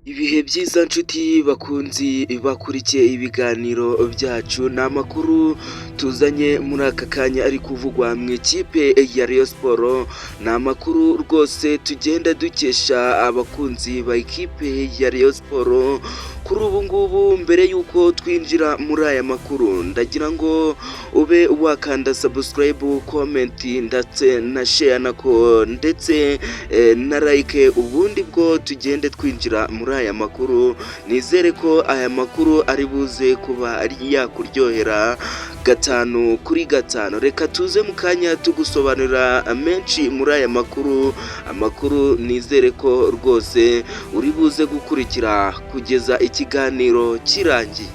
Ibihe byiza nshuti bakunzi bakurikiye ibiganiro byacu, ni amakuru tuzanye muri aka kanya ari kuvugwa mu ikipe ya Rayon Sports. Ni amakuru rwose tugenda dukesha abakunzi ba ikipe ya Rayon Sports kuri ubu ngubu. Mbere y'uko twinjira muri aya makuru, ndagira ngo ube wakanda subscribe, comment ndetse na share ndetse na like, ubundi bwo tugende twinjira muri aya makuru. Nizere ko aya makuru ari buze kuba ari yakuryohera gatanu kuri gatanu. Reka tuze mu kanya tugusobanurira menshi muri aya amakuru nizere ko rwose uri buze gukurikira kugeza ikiganiro kirangiye.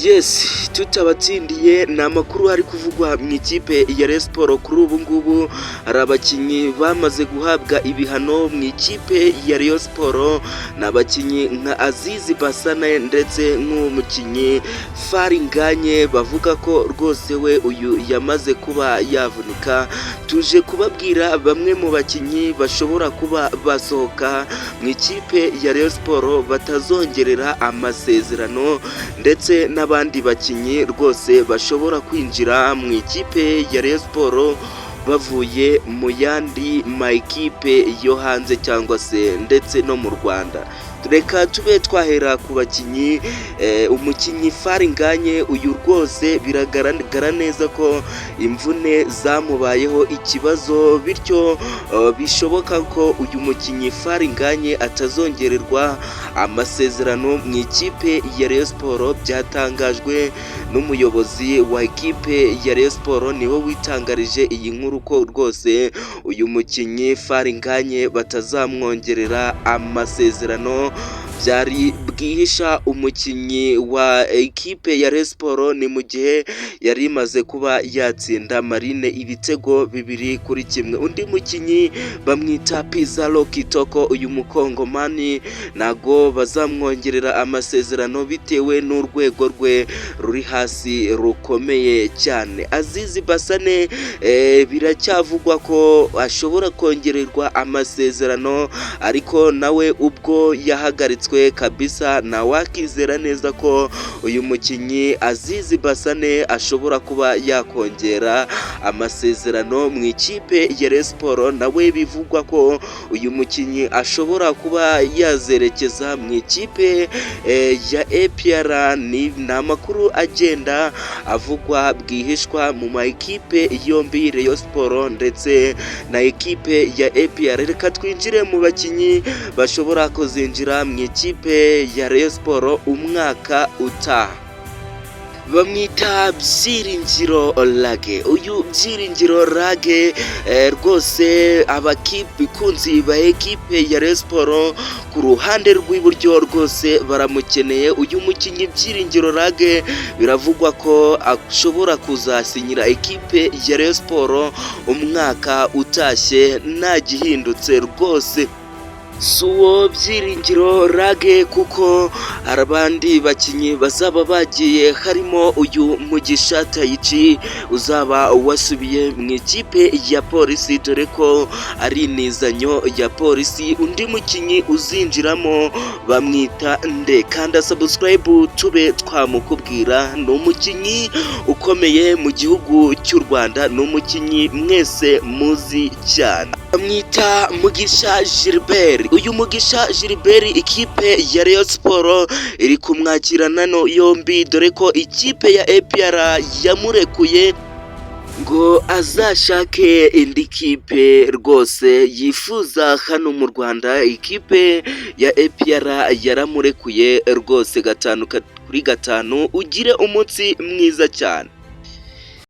Yes, tutabatsindiye ni amakuru ari kuvugwa mu ikipe ya Rayon Sports. Kuri ubu ngubu hari abakinnyi bamaze guhabwa ibihano mu ikipe ya Rayon Sports. Ni abakinnyi nka Azizi Basane ndetse nk'umukinnyi Faringanye, bavuga ko rwose we uyu yamaze kuba yavunika. Tuje kubabwira bamwe mu bakinnyi bashobora kuba basohoka mu ikipe ya Rayon Sports batazongerera amasezerano, ndetse n'abandi bakinnyi rwose bashobora kwinjira mu ikipe ya Rayon Sports bavuye mu yandi makipe yo hanze cyangwa se ndetse no mu Rwanda. Reka tube twahera ku bakinnyi. Umukinnyi Faringanye uyu rwose biragaragara neza ko imvune zamubayeho ikibazo, bityo bishoboka ko uyu mukinnyi Faringanye atazongererwa amasezerano mu ikipe ya Rayon Sports. Byatangajwe n'umuyobozi wa ikipe ya Rayon Sports, niwe witangarije iyi nkuru ko rwose uyu mukinnyi Faringanye batazamwongerera amasezerano. Byari bwihisha umukinnyi wa ikipe ya Rayon Sports, ni mu gihe yari imaze kuba yatsinda Marine ibitego 2-1. Undi mukinnyi bamwita Pizarro Kitoko, uyu mukongomani nago bazamwongerera amasezerano bitewe n'urwego rwe ruri hasi rukomeye cyane. Azizi Basane biracyavugwa ko ashobora kongererwa amasezerano, ariko nawe ubwo yahagaritswe kabisa, ntawakizera neza ko uyu mukinnyi Azizi Basane ashobora kuba yakongera amasezerano mu ikipe ya Rayon Sports. Nawe bivugwa ko uyu mukinnyi ashobora kuba yazerekeza mu ikipe ya APR. Ni amakuru agenda avugwa bwihishwa mu makipe yombi, Rayon Sports ndetse na ekipe ya APR. Reka twinjire mu bakinnyi bashobora kuzinjira mu ikipe ya Rayon Sports umwaka utaha. Bamwita Byiringiro Lage. Uyu Byiringiro Lage rwose abakunzi ba ekipe ya Rayon Sports ku ruhande rw'iburyo rwose baramukeneye. Uyu mukinnyi Byiringiro Lage biravugwa ko ashobora kuzasinyira ekipe ya Rayon Sports umwaka utashye nta gihindutse rwose. Suwo Byiringiro Lage kuko abandi bakinnyi bazaba bagiye, harimo uyu Mugisha Tayici uzaba wasubiye mu ikipe ya Polisi, dore ko ari inizanyo ya Polisi. Undi mukinnyi uzinjiramo bamwita Nde. Kanda subscribe tube twamukubwira. Ni umukinnyi ukomeye mu gihugu cy'u Rwanda, ni umukinnyi mwese muzi cyane. Bamwita Mugisha Gilbert. Uyu Mugisha Gilbert ikipe ya Rayon Sports iri kumwakirana yombi, dore ko ikipe ya APR yamurekuye ngo azashake indi kipe rwose yifuza hano mu Rwanda. Ikipe ya APR yaramurekuye rwose 5 kuri 5. Ugire umunsi mwiza cyane.